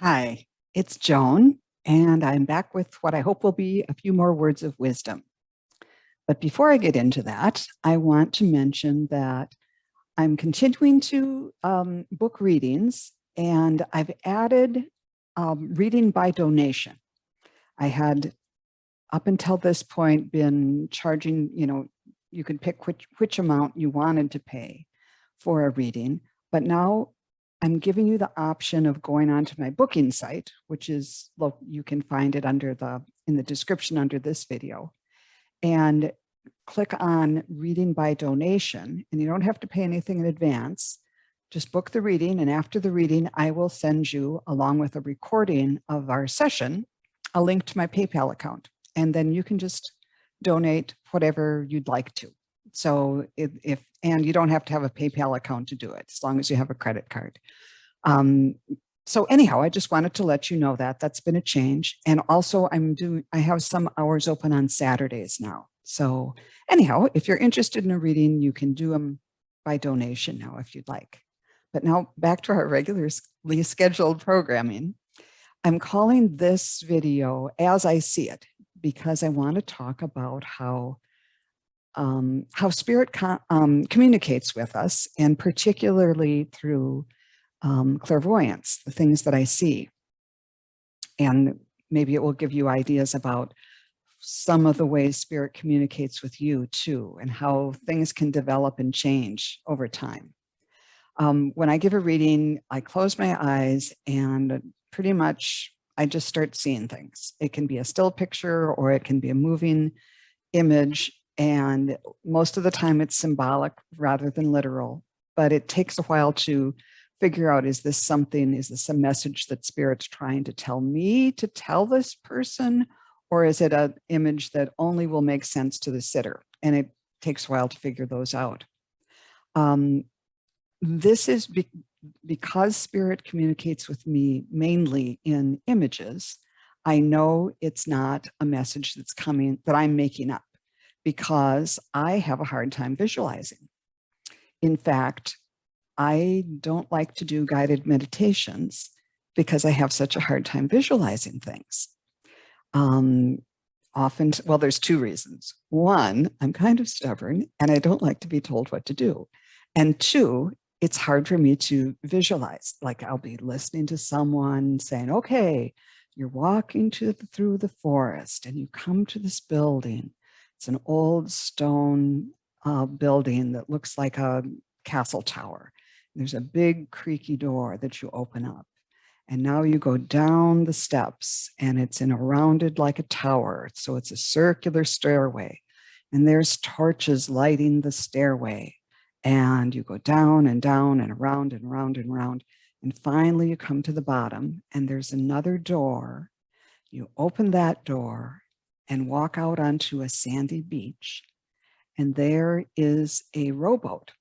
Hi, it's Joan, and I'm back with what I hope will be a few more words of wisdom. But before I get into that, I want to mention that I'm continuing to book readings, and I've added reading by donation. I had, up until this point, been charging, you could pick which amount you wanted to pay for a reading, but now I'm giving you the option of going onto my booking site, which is, look, you can find it in the description under this video, and click on reading by donation. And you don't have to pay anything in advance. Just book the reading. And after the reading, I will send you, along with a recording of our session, a link to my PayPal account. And then you can just donate whatever you'd like to. So and you don't have to have a PayPal account to do it, as long as you have a credit card. So anyhow, I just wanted to let you know that that's been a change. And also I have some hours open on Saturdays now. So anyhow, if you're interested in a reading, you can do them by donation now if you'd like. But now back to our regularly scheduled programming. I'm calling this video As I See It, because I want to talk about how spirit communicates with us, and particularly through clairvoyance, the things that I see. And maybe it will give you ideas about some of the ways spirit communicates with you too, and how things can develop and change over time. When I give a reading, I close my eyes and pretty much I just start seeing things. It can be a still picture or it can be a moving image. And most of the time it's symbolic rather than literal, but it takes a while to figure out, is this a message that spirit's trying to tell me to tell this person? Or is it an image that only will make sense to the sitter? And it takes a while to figure those out. This is because spirit communicates with me mainly in images. I know it's not a message that's coming that I'm making up, because I have a hard time visualizing. In fact, I don't like to do guided meditations because I have such a hard time visualizing things. Often, well, there's two reasons. One, I'm kind of stubborn and I don't like to be told what to do. And two, it's hard for me to visualize. Like I'll be listening to someone saying, okay, you're walking through the forest and you come to this building. It's an old stone building that looks like a castle tower. There's a big creaky door that you open up. And now you go down the steps and it's in a rounded like a tower. So it's a circular stairway. And there's torches lighting the stairway. And you go down and down and around and around and around. And finally you come to the bottom and there's another door. You open that door and walk out onto a sandy beach. And there is a rowboat.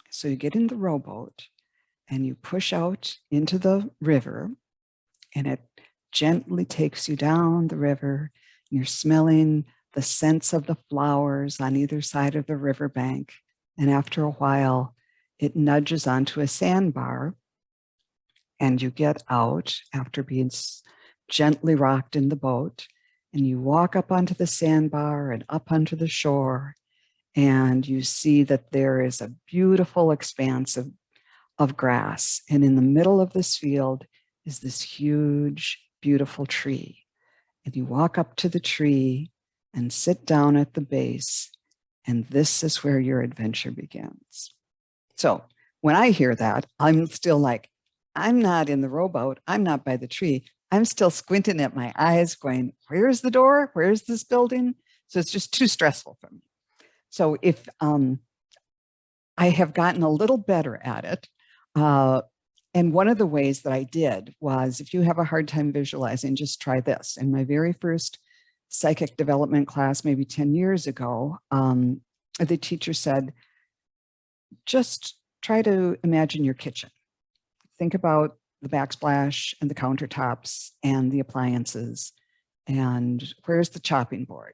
So you get in the rowboat and you push out into the river, and it gently takes you down the river. You're smelling the scents of the flowers on either side of the riverbank. And after a while, it nudges onto a sandbar, and you get out after being gently rocked in the boat, and you walk up onto the sandbar and up onto the shore, and you see that there is a beautiful expanse of grass. And in the middle of this field is this huge, beautiful tree. And you walk up to the tree and sit down at the base. And this is where your adventure begins. So when I hear that, I'm still like, I'm not in the rowboat. I'm not by the tree. I'm still squinting at my eyes going, where's the door? Where's this building? So it's just too stressful for me. So if I have gotten a little better at it, and one of the ways that I did was, if you have a hard time visualizing, just try this. In my very first psychic development class, maybe 10 years ago, the teacher said, just try to imagine your kitchen. Think about the backsplash and the countertops and the appliances, and where's the chopping board,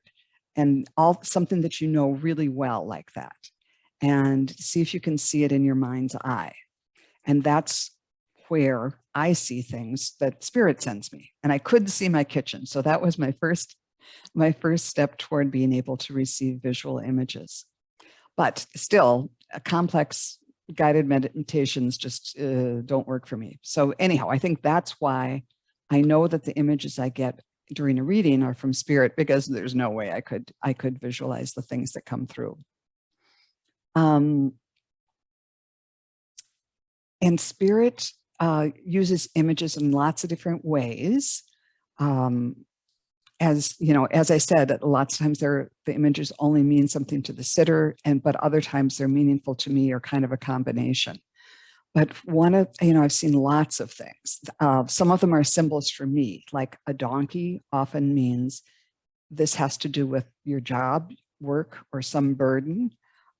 and something that you know really well like that. And see if you can see it in your mind's eye. And that's where I see things that spirit sends me. And I could see my kitchen. So that was my first step toward being able to receive visual images. But still, complex guided meditations just don't work for me. So anyhow, I think that's why I know that the images I get during a reading are from spirit, because there's no way I could visualize the things that come through. And spirit uses images in lots of different ways. As you know, as I said, lots of times the images only mean something to the sitter, but other times they're meaningful to me, or kind of a combination. But I've seen lots of things. Some of them are symbols for me, like a donkey often means this has to do with your job, work, or some burden.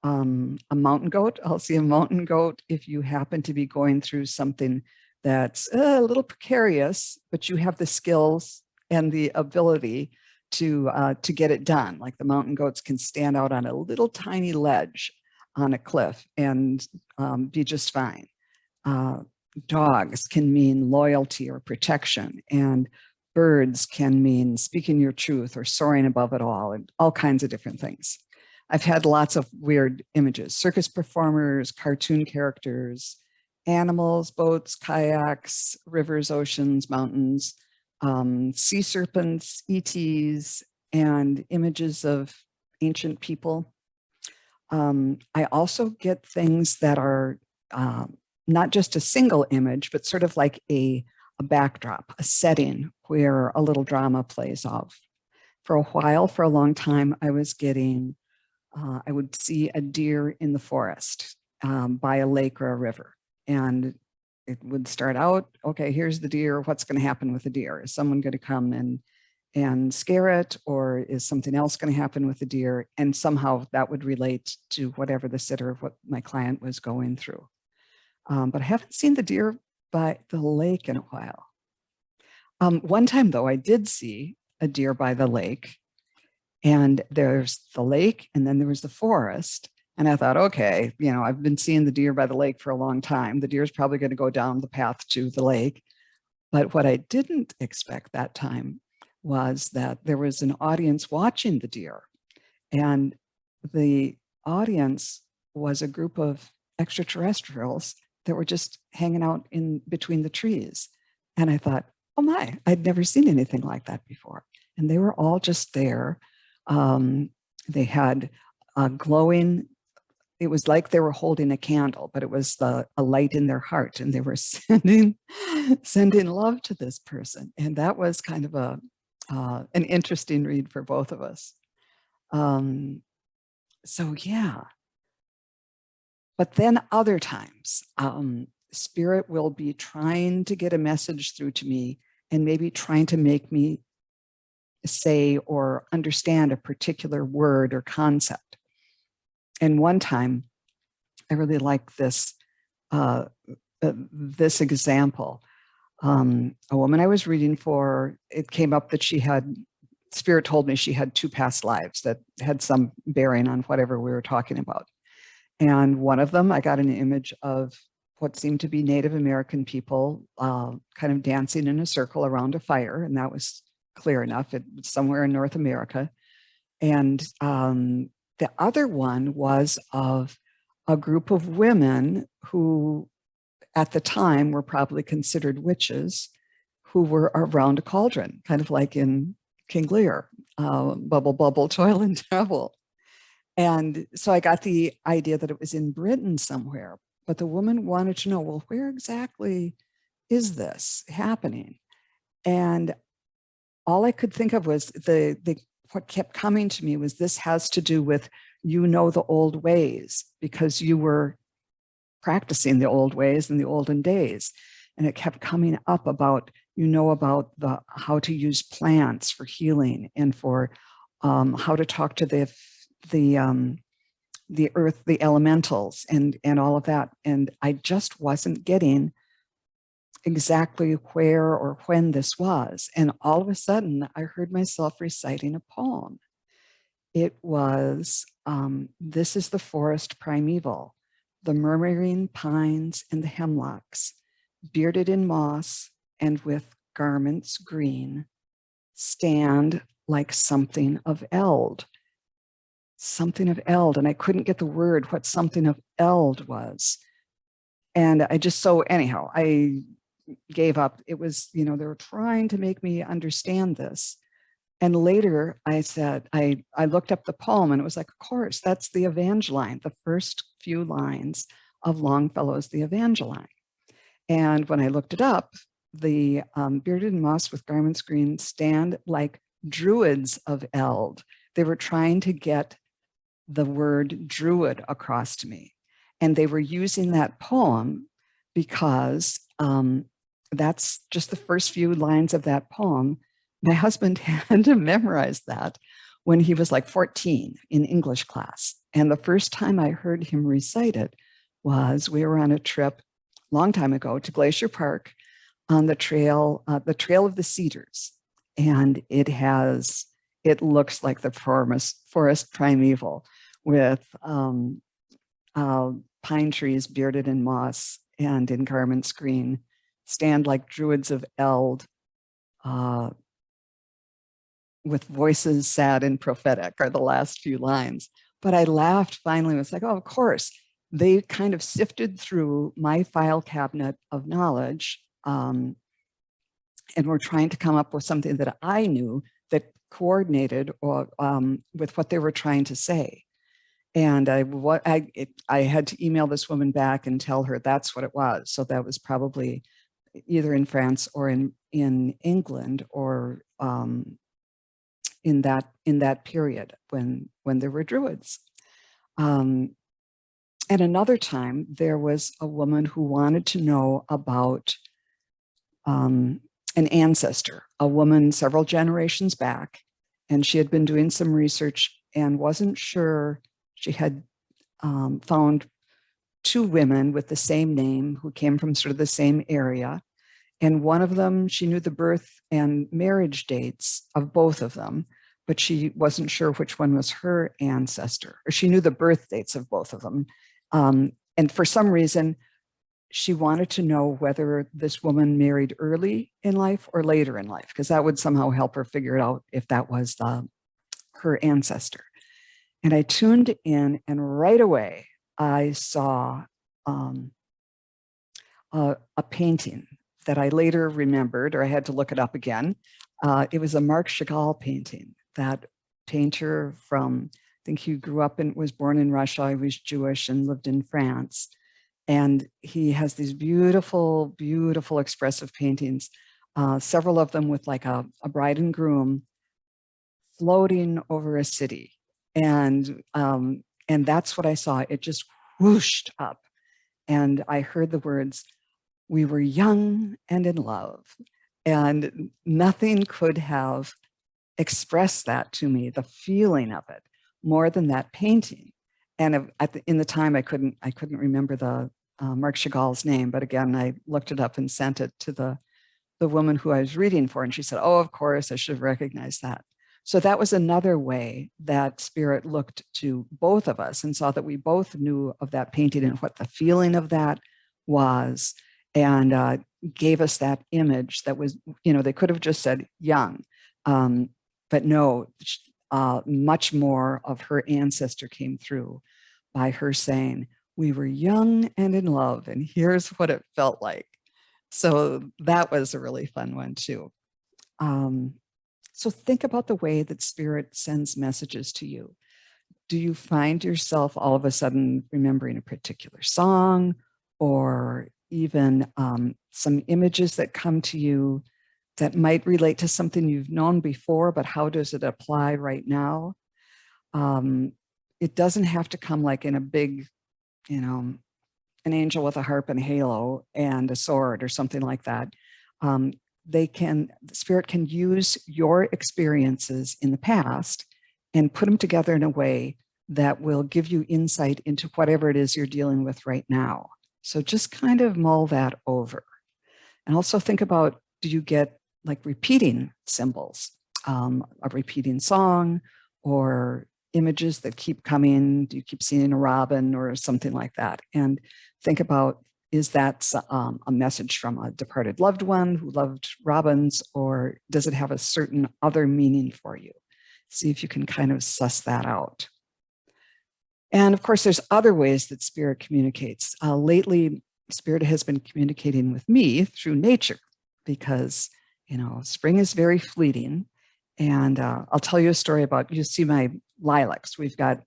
A mountain goat, I'll see a mountain goat if you happen to be going through something that's a little precarious, but you have the skills and the ability to get it done. Like the mountain goats can stand out on a little tiny ledge on a cliff and be just fine. Dogs can mean loyalty or protection, and birds can mean speaking your truth or soaring above it all, and all kinds of different things. I've had lots of weird images: circus performers, cartoon characters, animals, boats, kayaks, rivers, oceans, mountains, sea serpents, ETs, and images of ancient people. I also get things that are not just a single image, but sort of like a backdrop, a setting where a little drama plays off. For a while, for a long time, I was getting, I would see a deer in the forest by a lake or a river. And it would start out, okay, here's the deer. What's going to happen with the deer? Is someone going to come and scare it, or is something else going to happen with the deer? And somehow that would relate to whatever the sitter, what my client was going through. But I haven't seen the deer by the lake in a while. One time though, I did see a deer by the lake, and there's the lake and then there was the forest. And I thought, okay, I've been seeing the deer by the lake for a long time. The deer is probably going to go down the path to the lake. But what I didn't expect that time was that there was an audience watching the deer. And the audience was a group of extraterrestrials that were just hanging out in between the trees. And I thought, oh my, I'd never seen anything like that before. And they were all just there. They had a glowing, it was like they were holding a candle, but it was a light in their heart, and they were sending love to this person. And that was kind of an interesting read for both of us. So yeah. But then other times, spirit will be trying to get a message through to me, and maybe trying to make me say or understand a particular word or concept. And one time, I really like this this example. A woman I was reading for, it came up that Spirit told me she had 2 past lives that had some bearing on whatever we were talking about. And one of them, I got an image of what seemed to be Native American people kind of dancing in a circle around a fire. And that was clear enough. It was somewhere in North America. And the other one was of a group of women who at the time were probably considered witches, who were around a cauldron, kind of like in King Lear, bubble, bubble, toil and trouble. And so I got the idea that it was in Britain somewhere, but the woman wanted to know, well, where exactly is this happening? And all I could think of was what kept coming to me was, this has to do with, the old ways, because you were practicing the old ways in the olden days. And it kept coming up about, about how to use plants for healing, and for how to talk to the earth, the elementals, and all of that. And I just wasn't getting exactly where or when this was. And all of a sudden, I heard myself reciting a poem. It was, this is the forest primeval, the murmuring pines and the hemlocks, bearded in moss and with garments green, stand like something of eld. Something of eld. And I couldn't get the word what something of eld was. And I just, so anyhow, I gave up. It was, they were trying to make me understand this. And later I said, I looked up the poem and it was like, of course, that's the Evangeline, the first few lines of Longfellow's The Evangeline. And when I looked it up, the bearded in moss with garments green stand like druids of eld. They were trying to get the word druid across to me. And they were using that poem because that's just the first few lines of that poem. My husband had to memorize that when he was like 14 in English class. And the first time I heard him recite it was we were on a trip a long time ago to Glacier Park on the Trail of the Cedars. And it looks like the forest primeval with pine trees bearded in moss and in garments green, stand like druids of eld, with voices sad and prophetic are the last few lines. But I laughed finally. It was like, oh, of course. They kind of sifted through my file cabinet of knowledge and were trying to come up with something that I knew that coordinated or with what they were trying to say. And I had to email this woman back and tell her that's what it was. So that was probably either in France or in England or in that period when there were druids. At another time, there was a woman who wanted to know about an ancestor, a woman several generations back, and she had been doing some research and wasn't sure. She had found two women with the same name who came from sort of the same area. And one of them, she knew the birth and marriage dates of both of them, but she wasn't sure which one was her ancestor, or she knew the birth dates of both of them. And for some reason, she wanted to know whether this woman married early in life or later in life, because that would somehow help her figure it out if that was her ancestor. And I tuned in, and right away I saw a painting that I later remembered, or I had to look it up again. It was a Marc Chagall painting. That painter from, I think he grew up and was born in Russia. He was Jewish and lived in France. And he has these beautiful, beautiful expressive paintings, several of them with like a bride and groom floating over a city. And that's what I saw. It just whooshed up. And I heard the words, "We were young and in love." And nothing could have expressed that to me, the feeling of it, more than that painting. And in the time, I couldn't remember the Marc Chagall's name, but again, I looked it up and sent it to the woman who I was reading for, and she said, "Oh, of course, I should have recognized that." So that was another way that Spirit looked to both of us and saw that we both knew of that painting and what the feeling of that was, and gave us that image that was, they could have just said young, but no, much more of her ancestor came through by her saying, "We were young and in love, and here's what it felt like." So that was a really fun one too. So think about the way that Spirit sends messages to you. Do you find yourself all of a sudden remembering a particular song, or even some images that come to you that might relate to something you've known before, but how does it apply right now? It doesn't have to come like in a big, an angel with a harp and halo and a sword or something like that. The Spirit can use your experiences in the past and put them together in a way that will give you insight into whatever it is you're dealing with right now. So just kind of mull that over. And also think about, do you get like repeating symbols, a repeating song, or images that keep coming? Do you keep seeing a robin or something like that? And think about is that a message from a departed loved one who loved robins, or does it have a certain other meaning for you? See if you can kind of suss that out. And of course, there's other ways that spirit communicates. Lately, spirit has been communicating with me through nature because, spring is very fleeting. And I'll tell you a story about, you see my lilacs. We've got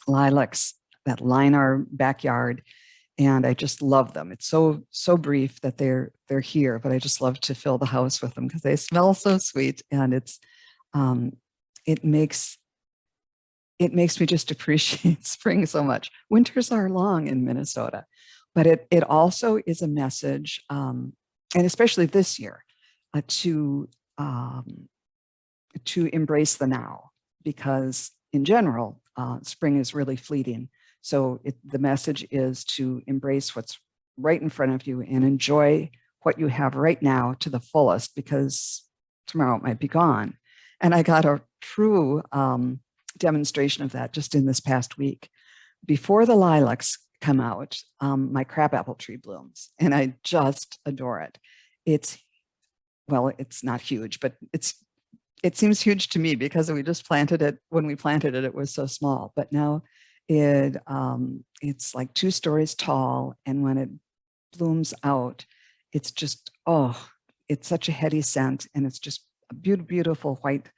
lilacs that line our backyard, and I just love them. It's so brief that they're here, but I just love to fill the house with them because they smell so sweet, and it makes me just appreciate spring so much. Winters are long in Minnesota, but it also is a message, and especially this year, to embrace the now, because in general, spring is really fleeting. So the message is to embrace what's right in front of you and enjoy what you have right now to the fullest, because tomorrow it might be gone. And I got a true demonstration of that just in this past week. Before the lilacs come out, my crabapple tree blooms, and I just adore it. It's not huge, but it seems huge to me because we just planted it. When we planted it, it was so small, but now it's like 2 stories tall, and when it blooms out, it's just, it's such a heady scent, and it's just a beautiful white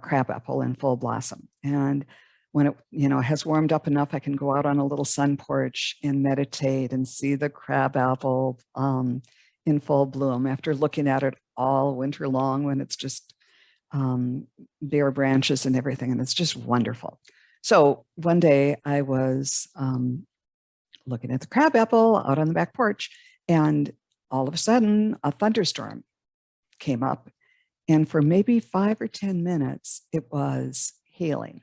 crabapple in full blossom. And when it has warmed up enough, I can go out on a little sun porch and meditate and see the crabapple in full bloom after looking at it all winter long when it's just bare branches and everything, and it's just wonderful. So one day I was looking at the crabapple out on the back porch, and all of a sudden a thunderstorm came up, and for maybe 5 or 10 minutes it was hailing,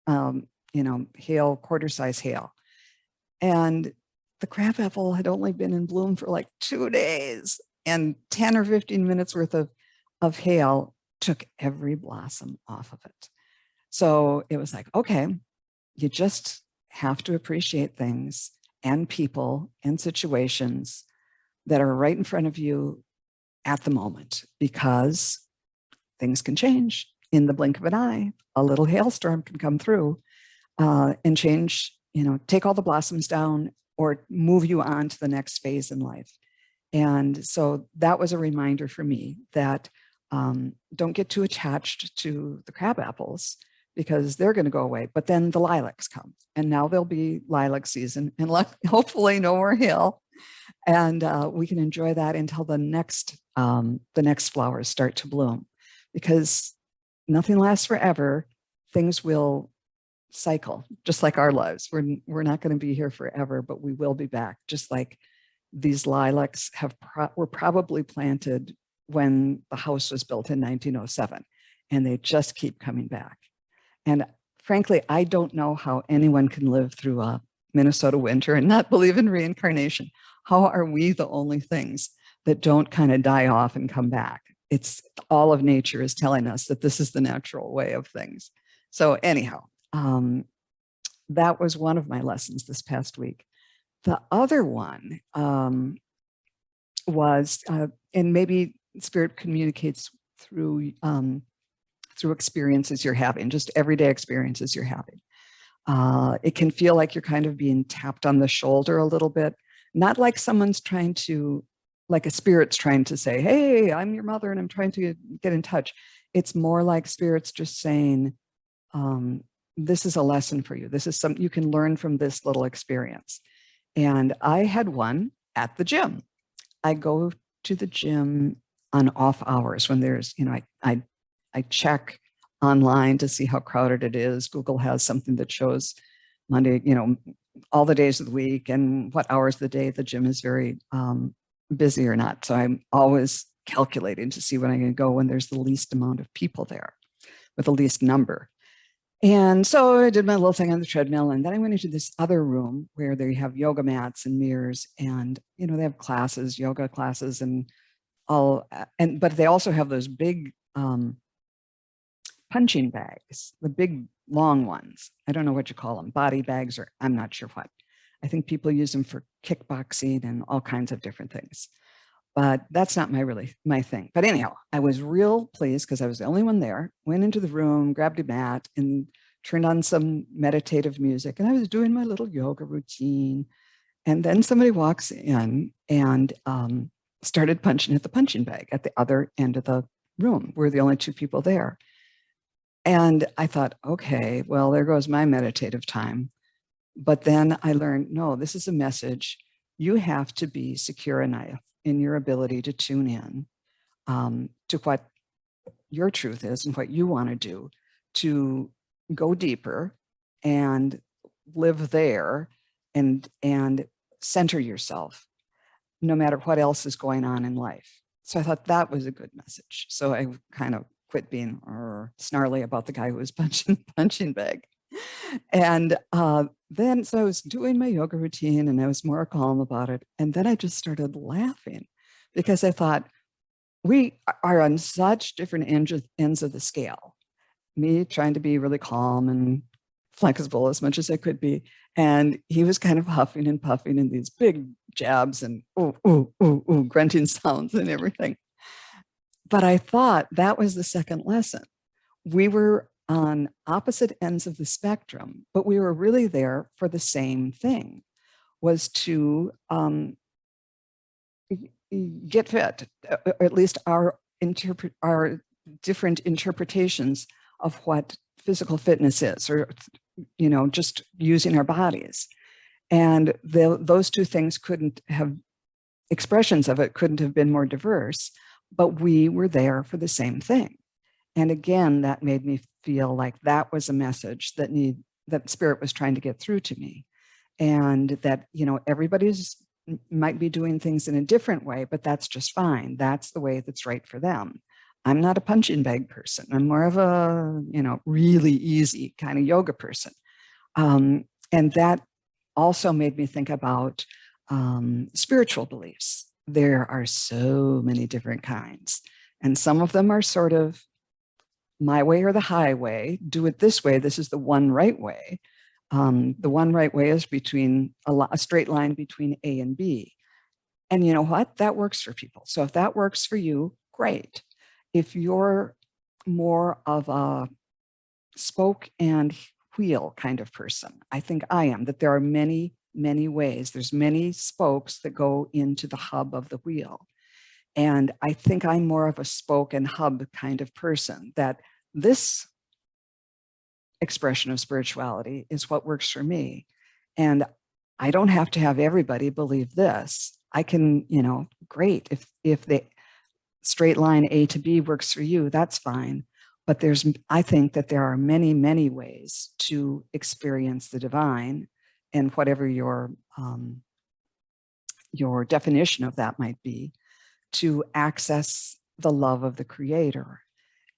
hail, quarter-size hail. And the crabapple had only been in bloom for like 2 days, and 10 or 15 minutes worth of hail took every blossom off of it. So it was like, okay, you just have to appreciate things and people and situations that are right in front of you at the moment, because things can change in the blink of an eye. A little hailstorm can come through and change, take all the blossoms down or move you on to the next phase in life. And so that was a reminder for me that don't get too attached to the crab apples, because they're going to go away. But then the lilacs come, and now there'll be lilac season, and hopefully no more hail. And we can enjoy that until the next flowers start to bloom, because nothing lasts forever. Things will cycle, just like our lives. We're not going to be here forever, but we will be back. Just like these lilacs were probably planted when the house was built in 1907, and they just keep coming back. And frankly, I don't know how anyone can live through a Minnesota winter and not believe in reincarnation. How are we the only things that don't kind of die off and come back? It's all of nature is telling us that this is the natural way of things. So anyhow, that was one of my lessons this past week. The other one was, and maybe spirit communicates through experiences you're having, just everyday experiences you're having. It can feel like you're kind of being tapped on the shoulder a little bit, not like someone's trying to, like a spirit's trying to say, hey, I'm your mother and I'm trying to get in touch. It's more like spirits just saying, this is a lesson for you. This is something you can learn from this little experience. And I had one at the gym. I go to the gym on off hours when there's, I check online to see how crowded it is. Google has something that shows Monday, all the days of the week and what hours of the day the gym is very busy or not. So I'm always calculating to see when I can go when there's the least amount of people there with the least number. And so I did my little thing on the treadmill, and then I went into this other room where they have yoga mats and mirrors, and they have classes, yoga classes, and all. But they also have those big punching bags, the big long ones. I don't know what you call them, body bags, or I'm not sure what. I think people use them for kickboxing and all kinds of different things. But that's not my thing. But anyhow, I was real pleased because I was the only one there. Went into the room, grabbed a mat, and turned on some meditative music. And I was doing my little yoga routine. And then somebody walks in and started punching at the punching bag at the other end of the room. We're the only two people there. And I thought, okay, well, there goes my meditative time. But then I learned, no, this is a message. You have to be secure enough in your ability to tune in to what your truth is and what you want to do, to go deeper and live there and center yourself, no matter what else is going on in life. So I thought that was a good message. So I kind of quit being snarly about the guy who was punching bag. And then, so I was doing my yoga routine and I was more calm about it. And then I just started laughing because I thought, we are on such different ends of the scale. Me trying to be really calm and flexible as much as I could be. And he was kind of huffing and puffing in these big jabs and ooh, ooh, ooh, ooh, grunting sounds and everything. But I thought that was the second lesson. We were on opposite ends of the spectrum, but we were really there for the same thing, was to get fit, or at least our different interpretations of what physical fitness is, or just using our bodies. And those two things expressions of it couldn't have been more diverse, but we were there for the same thing. And again, that made me feel like that was a message that Spirit was trying to get through to me. And that, everybody's might be doing things in a different way, but that's just fine. That's the way that's right for them. I'm not a punching bag person. I'm more of a, really easy kind of yoga person. And that also made me think about spiritual beliefs. There are so many different kinds. And some of them are sort of my way or the highway. Do it this way. This is the one right way. The one right way is between a straight line between A and B. And you know what? That works for people. So if that works for you, great. If you're more of a spoke and wheel kind of person, I think I am, that there are many, many ways. There's many spokes that go into the hub of the wheel. And I think I'm more of a spoke and hub kind of person, that this expression of spirituality is what works for me. And I don't have to have everybody believe this. I can, great. If the straight line A to B works for you, that's fine. But I think that there are many, many ways to experience the divine, and whatever your definition of that might be, to access the love of the Creator.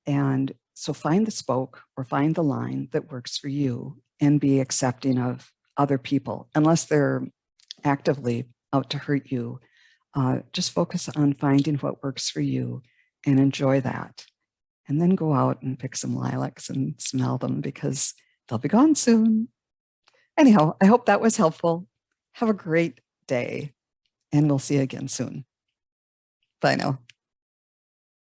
And so find the spoke or find the line that works for you, and be accepting of other people, unless they're actively out to hurt you. Just focus on finding what works for you and enjoy that. And then go out and pick some lilacs and smell them, because they'll be gone soon. Anyhow, I hope that was helpful. Have a great day, and we'll see you again soon. Bye now.